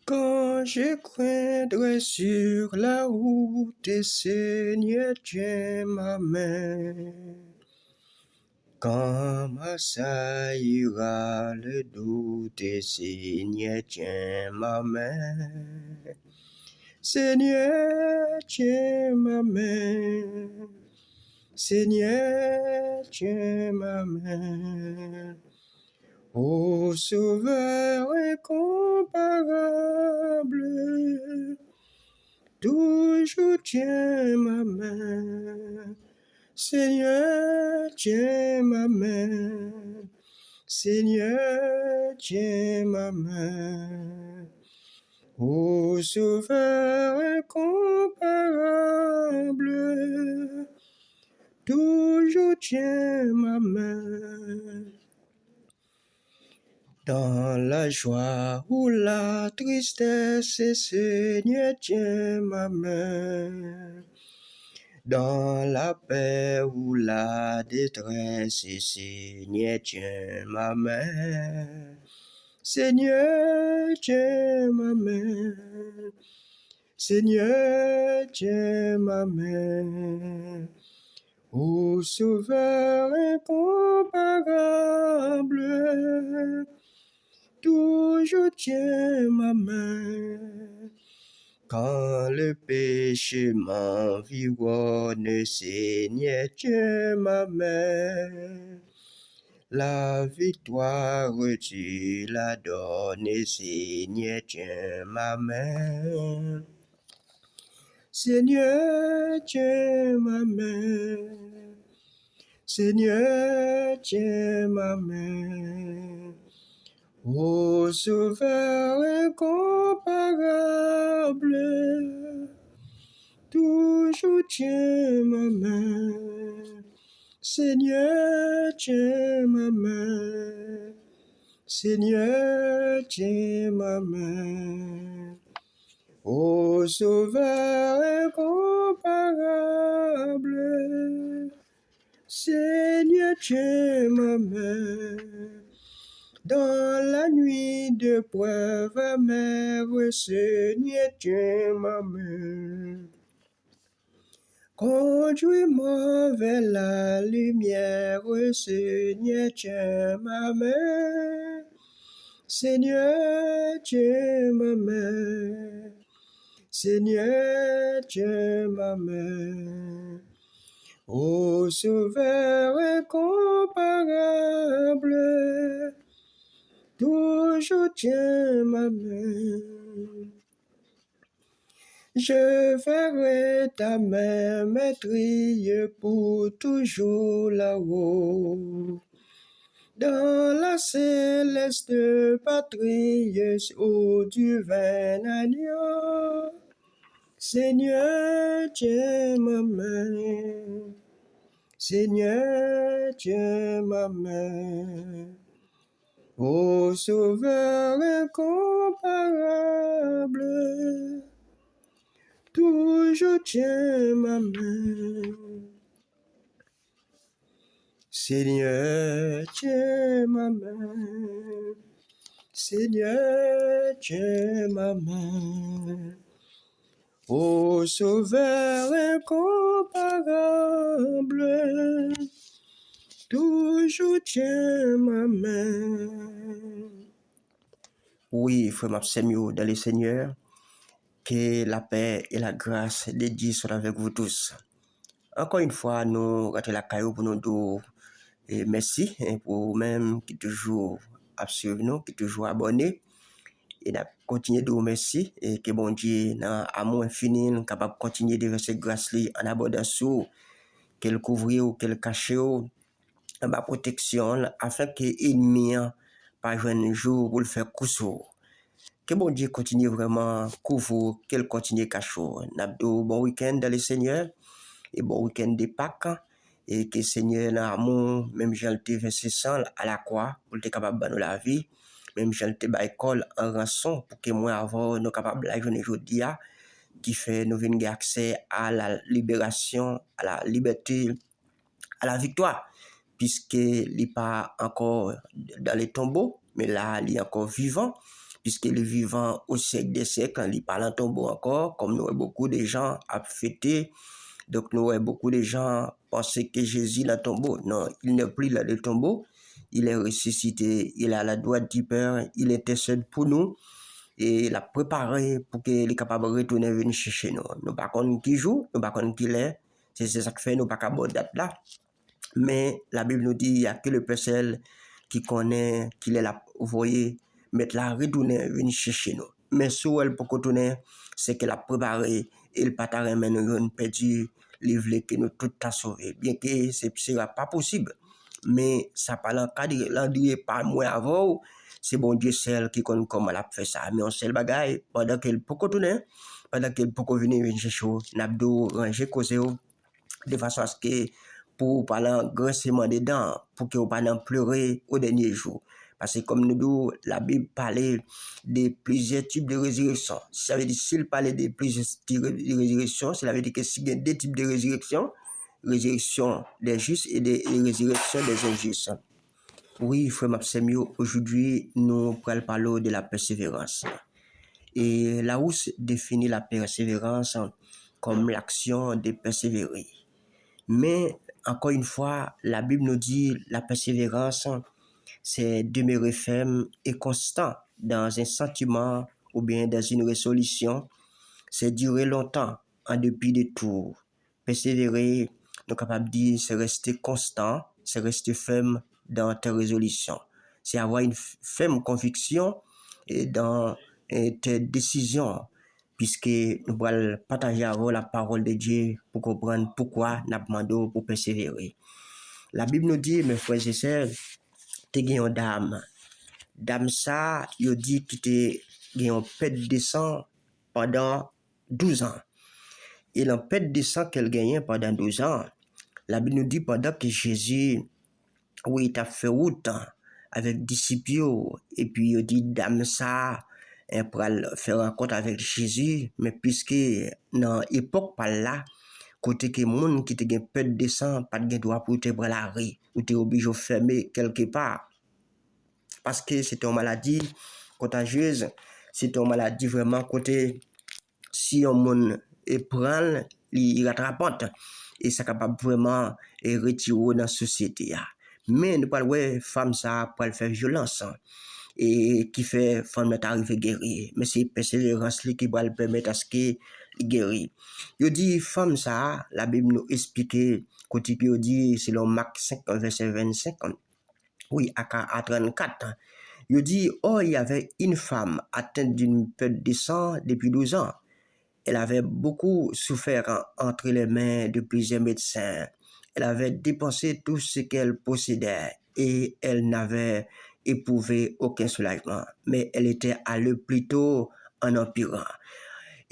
Quand je craindrai sur la route, Seigneur, tiens ma main. Quand m'assaillira le doute, Seigneur, tiens ma main. Seigneur, tiens ma main. Seigneur, tiens ma main. Ô Sauveur incomparable, toujours tiens ma main. Seigneur, tiens ma main. Seigneur, tiens ma main. Ô Sauveur incomparable, toujours tiens ma main. Dans la joie ou la tristesse, Seigneur, tiens ma main. Dans la paix ou la détresse, Seigneur, tiens ma main. Seigneur, tiens ma main. Seigneur, tiens ma main. Ô Sauveur incomparable, toujours tiens ma main. Quand le péché m'environne, Seigneur, tiens ma main. La victoire, tu la donnes, Seigneur, tiens ma main. Seigneur, tiens ma main. Seigneur, tiens ma main. Ô Sauveur incomparable, toujours tiens ma main. Seigneur, tiens ma main. Seigneur, tiens ma main. Ô Sauveur incomparable, Seigneur, tiens ma main. Dans la nuit de preuve amère, Seigneur, tiens ma main. Conduis-moi vers la lumière, Seigneur, tiens ma main. Seigneur, tiens ma main. Seigneur, tiens ma main. Ô Sauveur incomparable, toujours tiens ma main. Je verrai ta main maîtrise pour toujours là-haut. Dans la céleste patrie, ô divin agneau, Seigneur, tiens ma main. Seigneur, tiens ma main. Ô Sauveur incomparable, toujours tiens ma main. Seigneur, tiens ma main. Seigneur, tiens ma main. Ô Sauveur incomparable, toujours tiens ma main. Oui, frère Samuel, dans le Seigneur, que la paix et la grâce de Dieu soient avec vous tous. Encore une fois, nous ratons la caillou pour nous dire et merci pour vous-même qui toujours suivre nous, qui toujours abonné. Et nous continuer de vous remercier et que bon Dieu, dans amour infini, nous capable de continuer de verser grâce en abondance, qu'elle couvre ou qu'elle cache en bas protection, afin que l'ennemi pas un jour pour le faire coup. Que bon Dieu continue vraiment couvre, qu'elle continue cacher. Nous bon week-end dans le Seigneur et bon week-end de Pâques. Et que Seigneur, dans l'amour, même j'ai été versé sang à la croix pour être capable de nous la vie. Même j'ai été à l'école en rançon pour que moi, avant, nous capables de la journée aujourd'hui, qui fait nous venir accès à la libération, à la liberté, à la victoire, puisque il n'est pas encore dans les tombeaux, mais là, il est encore vivant. puisqu'il est vivant au siècle des siècles, il parle en tombeau encore, comme nous, beaucoup de gens ont fêté. Donc, nous, beaucoup de gens pensaient que Jésus est dans le tombeau. Non, il n'est plus là dans le tombeau. Il est ressuscité. Il est à la droite du Père. Il intercède pour nous. Et il a préparé pour qu'il soit capable de retourner venir chercher nous. Nous ne savons pas qui joue, nous ne savons pas qui est. C'est ça qui fait nous pas capable de date là. Mais la Bible nous dit qu'il n'y a que le Père seul qui connaît qu'il est là. Vous voyez, mettre la retourner venir chercher nous. Mais si elle peut retourner, c'est qu'elle a préparé et le patard nous avons perdu livre que nous tout a sauvé. Bien que ce ne sera pas possible. Mais ça parle en cas de l'endrier par moi avant. C'est bon Dieu seul qui connaît comment elle a fait ça. Mais on sait le bagaille pendant qu'elle peut retourner, pendant qu'elle peut venir chercher, n'abdo ranger cause de façon à ce que pour parler en grincement des dents, pour que vous pas pleurer au dernier jour. Parce que comme nous disons, la Bible parlait de plusieurs types de résurrection. Ça veut dire s'il parlait de plusieurs types de résurrection, cela veut dire que s'il y a deux types de résurrection, résurrection des justes et résurrection des injustes. Oui, frère Mapsemio, aujourd'hui, nous allons parler de la persévérance. Et Larousse définit la persévérance comme l'action de persévérer. Mais, encore une fois, la Bible nous dit la persévérance, c'est demeurer ferme et constant dans un sentiment ou bien dans une résolution. C'est durer longtemps en dépit de tout. Persévérer, nous sommes capables de dire, c'est rester constant, c'est rester ferme dans tes résolutions. C'est avoir une ferme conviction dans tes décisions, puisque nous allons partager avec la parole de Dieu pour comprendre pourquoi nous demandons pour persévérer. La Bible nous dit, mes frères et sœurs, tu as une dame. Dame ça, il dit que tu as une pète de sang pendant 12 ans. Et la pète de sang qu'elle gagnait pendant 12 ans, la Bible nous dit pendant que Jésus, oui, il a fait route avec disciples, et puis il dit, dame ça, elle pourra faire rencontre avec Jésus, mais puisque dans l'époque par là, côté que monde qui te gagne pète de sang, pas de droit pour te prendre la rue, ou te obligé de fermer quelque part. Parce que c'est une maladie contagieuse, c'est une maladie vraiment côté, si on monde prend, il rattrapante, et ça capable vraiment retirer dans la société. Mais nous parlons de femmes ça pour faire violence et qui fait femme arriver guérir. Mais c'est persévérance qui va le permettre à ce qu'il guérit. Il dit femme ça, la Bible nous explique côté qui dit selon Marc 5 verset 25. Oui, à 34. Il dit oh il y avait une femme atteinte d'une perte de sang depuis 12 ans. Elle avait beaucoup souffert entre les mains de plusieurs médecins. Elle avait dépensé tout ce qu'elle possédait et elle n'avait éprouvé aucun soulagement. Mais elle était allée plutôt en empirant.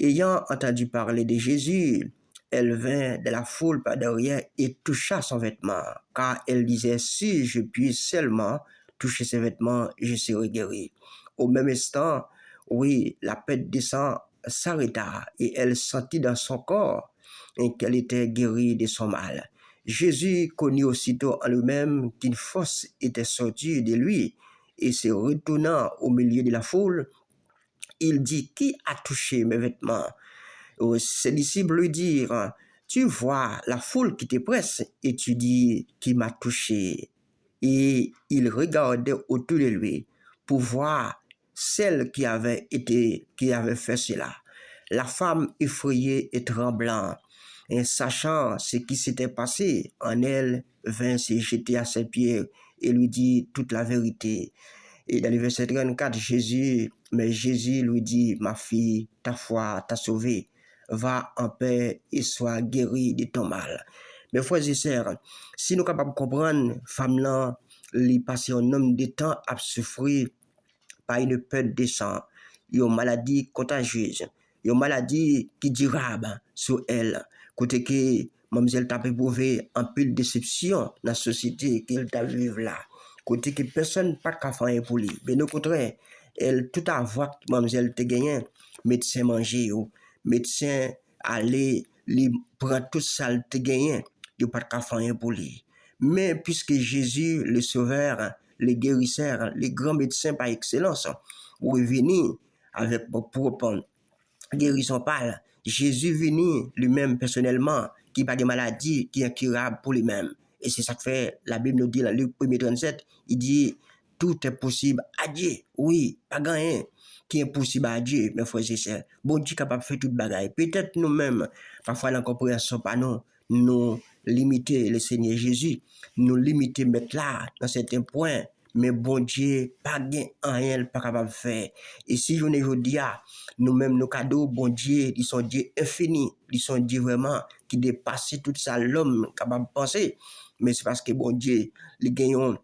Ayant entendu parler de Jésus, elle vint de la foule par derrière et toucha son vêtement, car elle disait, si je puis seulement toucher ses vêtements, je serai guéri. Au même instant, oui, la pète de sang s'arrêta et elle sentit dans son corps qu'elle était guérie de son mal. Jésus connut aussitôt en lui-même qu'une force était sortie de lui et se retournant au milieu de la foule, il dit, qui a touché mes vêtements? Ses disciples lui dirent, tu vois la foule qui te presse et tu dis, qui m'a touché? Et il regardait autour de lui pour voir celle qui avait fait cela. La femme effrayée et tremblant, et sachant ce qui s'était passé en elle, vint se jeter à ses pieds et lui dit toute la vérité. Et dans le verset 34, Jésus lui dit, ma fille, ta foi t'a sauvée, va en paix et sois guérie de ton mal. Mes frères et sœurs, si nous sommes capables de comprendre, femme là, lui passer un nombre de temps à souffrir par une perte de sang, une maladie contagieuse, une maladie qui durable sur elle, côté que mademoiselle t'a éprouvé en pile déception dans la société qu'elle t'a vécu là, côté que personne pas qu'à faire pour lui, mais au contraire, elle tout à voir mademoiselle te gagné, médecin manger, médecin aller, lui prend tout ça te gagné, il pas qu'à faire pour lui. Mais puisque Jésus, le sauveur, le guérisseur, les grands médecins par excellence, revenir avec pour prendre guérison parle. Jésus venu lui-même personnellement, qui n'a pas de maladie, qui est incurable pour lui-même. Et c'est ça que fait, la Bible nous dit dans Luc 1er 37, il dit, tout est possible à Dieu. Oui, pas rien qui est possible à Dieu, mes frères et sœurs. Bon Dieu est capable de faire toute bagaille. Peut-être nous-mêmes, parfois la compréhension pas nous limiter le Seigneur Jésus, nous limiter mettre là, dans certains points, mais bon Dieu, pas rien pas capable de faire. Et si je ne dis pas, nous-mêmes, nos cadeaux, bon Dieu, ils sont Dieu infini, ils sont Dieu vraiment qui dépasse tout ça, l'homme capable de penser. Mais c'est parce que bon Dieu, les gagnons,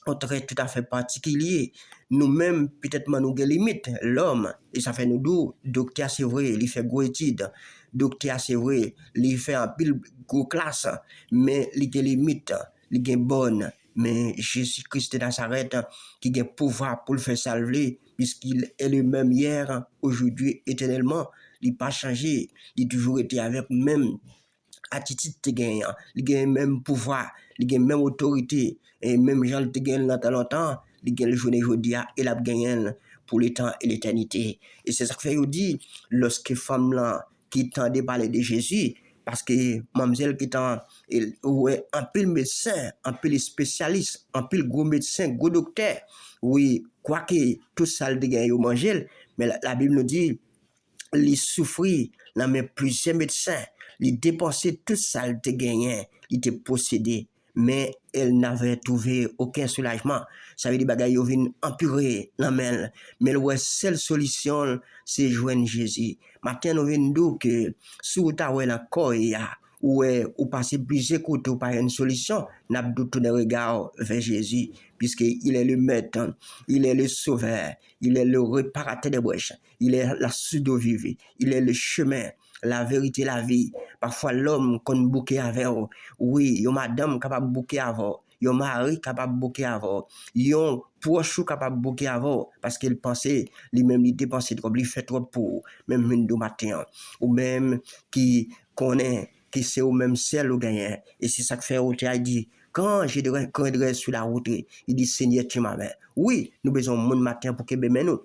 un trait tout à fait particulier. Nous-mêmes, peut-être, nous avons des limites, l'homme, et ça fait nous doux. Docteur, c'est vrai, il fait gros études. Docteur, c'est vrai, il fait un pile gros classe, mais il a des limites, il a bonne. Mais Jésus-Christ de Nazareth, qui a pouvoir pour le faire salver, puisqu'il est le même hier, aujourd'hui, éternellement, il n'a pas changé, il a toujours été avec même attitude te gagne, il gagne même pouvoir, il gagne même autorité, et même gens te gagne dans longtemps, il gagne le journée aujourd'hui et la gagne pour le temps et l'éternité. Et c'est ça que fait dit, lorsque femme là qui tendait parler de Jésus, parce que mademoiselle qui t'en ouais un peu le médecin, un peu les spécialistes, un peu le gros médecin, gros docteur, oui, quoi que tout ça le gagne au manger, mais la Bible nous dit il souffrit dans mes plusieurs médecins, il dépensait tout ça, il était gagné, il était possédé, mais elle n'avait trouvé aucun soulagement. Ça veut dire bagaille yo vinn empirer dans men, mais la seule solution c'est joindre Jésus. Matin nous vinn dire que sous ta ouais la ya ou passer plusieurs côtés ou pas une solution, n'a pas tourner regard vers Jésus puisqu'il est le maître, il est le sauveur, il est le réparateur des brèches, il est la source de vie, il est le chemin, la vérité, la vie. Parfois l'homme qu'on bouquet avec, oui, yon madame capable bouquet avec, yon mari capable bouquet avec, yon proche capable bouquet avec, parce qu'il pensait, lui-même il dépensait trop, il fait trop pour, même une du matin, ou même qui connaît, qui c'est au même ciel ou gagné. Et c'est ça que fait Route a dit, quand je sur la route, il dit Seigneur, tu m'as. Oui, nous besoin de mon matin pour que nous.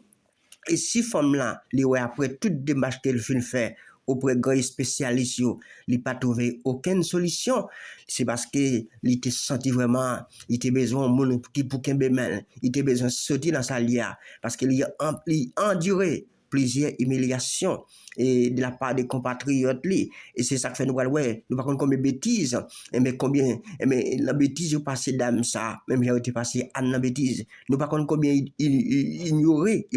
Et si femme là, après toute démarche qu'elle fait auprès de grands spécialistes, il n'a pas trouvé aucune solution. C'est parce que il était senti vraiment, il était besoin de monde qui pour qu'il il était besoin de sortir dans sa lia parce qu'il a enduré plusieurs humiliations et de la part des compatriotes et c'est ça que fait nous ouais nous par contre combien de bêtises mais combien mais la bêtise est passé d'âme ça même j'ai été passé à la bêtise nous par contre combien ignorer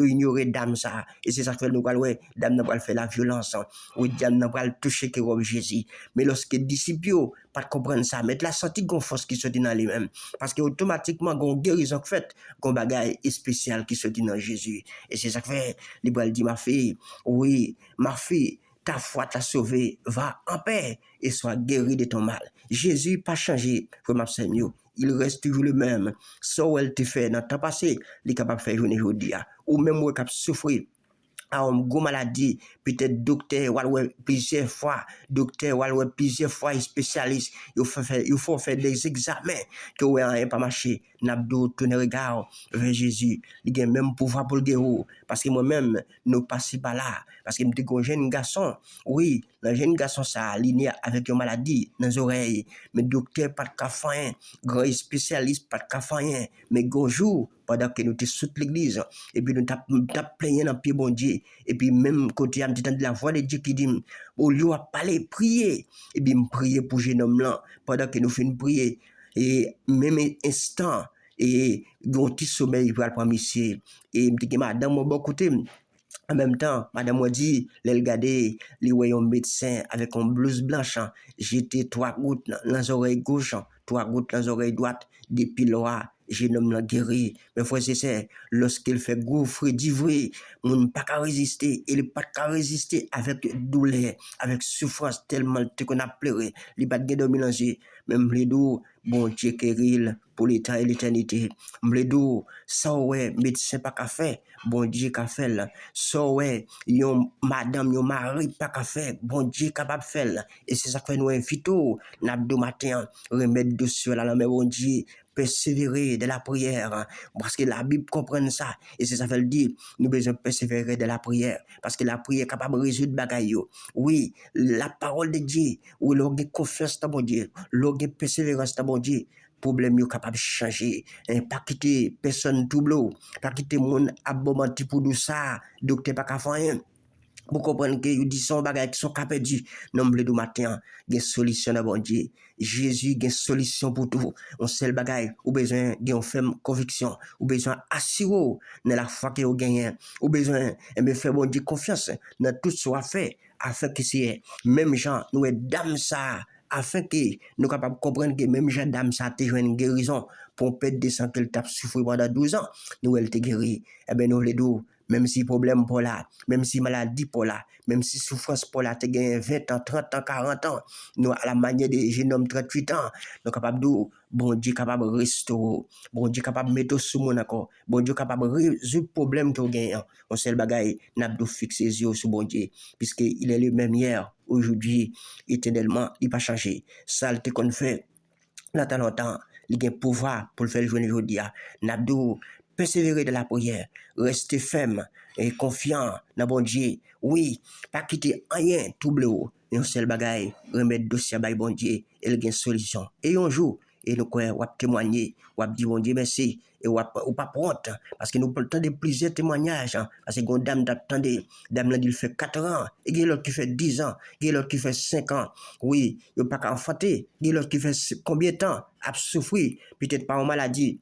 d'âme ça et c'est ça que fait nous ouais d'âme n'a pas fait la violence ou d'âme n'a pas touché que Jésus mais lorsque disciples pas comprendre ça mettre la sortie gon force qui sortit dans lui-même parce que automatiquement gon guérison fait gon bagaille spécial qui sortit dans Jésus et c'est ça que fait Libre dit ma fille oui ma fille ta foi t'a sauvé va en paix et sois guéri de ton mal Jésus pas changé comme Seigneur il reste toujours le même ça où elle te fait dans le temps passé il est capable de faire aujourd'hui ou même où il souffrir à une grosse maladie, peut-être docteur, ou plusieurs fois, docteur, ou plusieurs fois spécialiste, il faut faire des examens, que ouais, rien pas marché, n'a pas tourner regard vers Jésus, il a même pouvoir pour le guérir, parce que moi-même, nous passons par là, parce que je suis un jeune garçon, oui, un jeune garçon, ça, aligné avec une maladie dans les oreilles, mais docteur, pas de café, grand spécialiste, pas de café, mais bonjour, pendant que nous sommes sous l'église, et puis nous t'avons plaigné dans le pied bon Dieu, et puis même côté on entend la voix de Dieu qui dit au lieu de parler prier et puis prier pour jeune homme là pendant que nous faisons prier et même instant et un petit sommeil pour prendre monsieur et me dit madame mon bon côté en même temps, madame m'a dit, elle regardait les voyons médecin avec une blouse blanche, j'étais 3 gouttes dans les oreilles gauche, 3 gouttes dans les oreilles droite, depuis là, j'ai nommé guéri. Mais frère, c'est ça, lorsqu'il fait gouffre d'ivré, on ne peut pas résister, il ne peut pas résister avec douleur, avec souffrance tellement qu'on a pleuré, il pas de dormir dans les yeux, même les dos, bon Dieu guéril pour l'état et l'éternité. M'bledou, ça ouais, médecin pas qu'à faire, bon Dieu qu'a fait là. Ça ouais, yon madame, yon mari pas qu'à faire, bon Dieu capable faire. Et c'est ça que nous invitons, n'abdou matin, remettre dessus la main, bon Dieu, persévérer de la prière, parce que la Bible comprend ça, et c'est ça fait le dire, nous besoin persévérer de la prière, parce que la prière est capable de résoudre bagaille. Oui, la parole de Dieu, ou l'on a confiance dans bon Dieu, l'on a persévérance dans bon Dieu, problème est capable de changer, pas quitter personne tout bleu, pas quitter monde abomenti pour tout ça, docteur pas qu'à faire rien. Pour comprendre que vous dites son bagage qui sont capables de non du matin, il y a une solution à bon Dieu. Jésus, il y a une solution pour tout. On sait le bagage, ou besoin d'une ferme conviction, ou besoin assurer dans la foi que vous gagnez, ou besoin de faire bon Dieu confiance dans tout ce qu'on fait, afin que c'est même gens, nous dame ça, afin que nous capables de comprendre que même gens dame ça, tu une guérison pour perdre des sangs qu'elle tape souffrir pendant 12 ans, nous elle te guéri. Eh bien, nous les deux, même si problème pour là, même si maladie pour là, même si souffrance pour là, tu gagnes 20 ans, 30 ans, 40 ans, nous, à la manière des jeunes hommes 38 ans, nous capables de, bon Dieu capable de restaurer, bon Dieu capable de mettre sous mon accord, bon Dieu capable de résoudre le problème que vous gagnez. On sait le bagage, n'a pas fixer les yeux sur bon Dieu, puisqu'il est le même hier, aujourd'hui, éternellement, il n'a pas changé. Ça, le qu'on fait, là, dans longtemps, il y a pouvoir pour le faire jouer aujourd'hui. N'a pas persévérer de la prière, rester ferme et confiant dans bon Dieu. Oui, pas quitter rien, tout bleu. Et on sait le bagaille, remettre dossier à bon Dieu et il y a une solution. Et un jour, et nous quoi, on témoigner, on dire bon Dieu merci, et on pas honte, parce que nous entendons plusieurs témoignages, parce que une dame d'attendez, dame là, il fait 4 ans, et il y a l'autre qui fait 10 ans, il y a l'autre qui fait 5 ans. Oui, il n'y a pas qu'à enfanter, il y a l'autre qui fait combien de temps, à souffrir, peut-être par une maladie,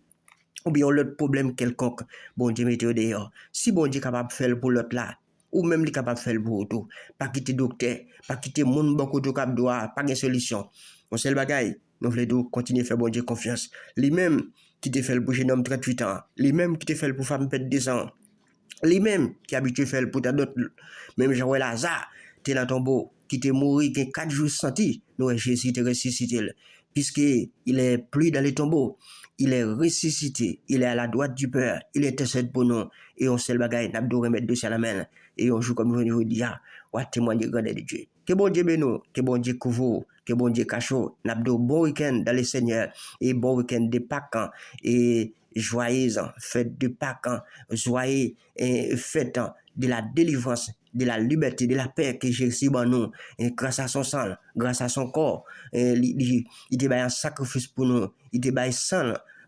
ou bien l'autre problème quelconque, bon Dieu mettez dehors. Si bon Dieu est capable de faire pour l'autre là, ou même il est capable de faire pour tout, pas quitter docteur, pas quitter monde beaucoup de cap doit, pas de solution. On sait le bagaille, nous voulons continuer à faire bon Dieu confiance. Les-mêmes qui te fait pour jeune homme 38 ans, les-mêmes qui te fait pour femme pète 2 ans, les-mêmes qui habituent à faire pour d'autres, même Jean Lazare, t'es dans ton beau, qui t'est mort, qui est 4 jours senti, nous Jésus te ressuscité, puisqu'il est plus dans les tombeaux. Il est ressuscité, il est à la droite du Père, il intercède pour nous, et on sait le bagage, n'a pas de remettre dessus à la main, et on joue comme je vous dis, on va témoigner de grandeur de Dieu. Que bon Dieu bénisse, que bon Dieu couvre, que bon Dieu cache, n'a pas de bon week-end dans le Seigneur, et bon week-end de Pâques, et joyeuse fête de Pâques, joyeuse fête de la délivrance, de la liberté, de la paix que Jésus en nous, et grâce à son sang, grâce à son corps, il te bat un sacrifice pour nous, il te bat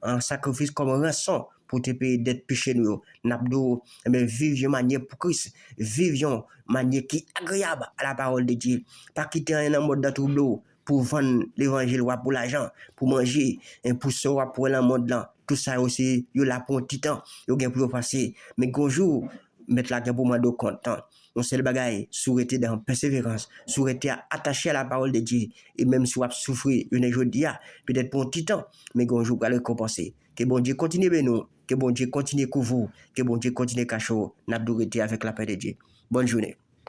un sacrifice comme rançon pour te payer d'être péché nous. N'abdou, mais vivions manière pour Christ, vivions manière qui est agréable à la parole de Dieu, pas quitter un mode de tout pour vendre l'évangile ou pour l'argent, pour manger, et pour se pour le monde là. Tout ça aussi, il y a pour un petit temps, il y a pour passer. Mais bonjour, mettre la gain pour moi de content. On sait le bagaille, souhaiter dans persévérance, souhaiter attaché à la parole de Dieu, et même si on a souffert une journée, peut-être pour un petit temps, mais bonjour, pour le récompenser. Que bon Dieu continue de nous, que bon Dieu continue de couvrir, que bon Dieu continue de cacher, n'a avec la paix de Dieu. Bonne journée.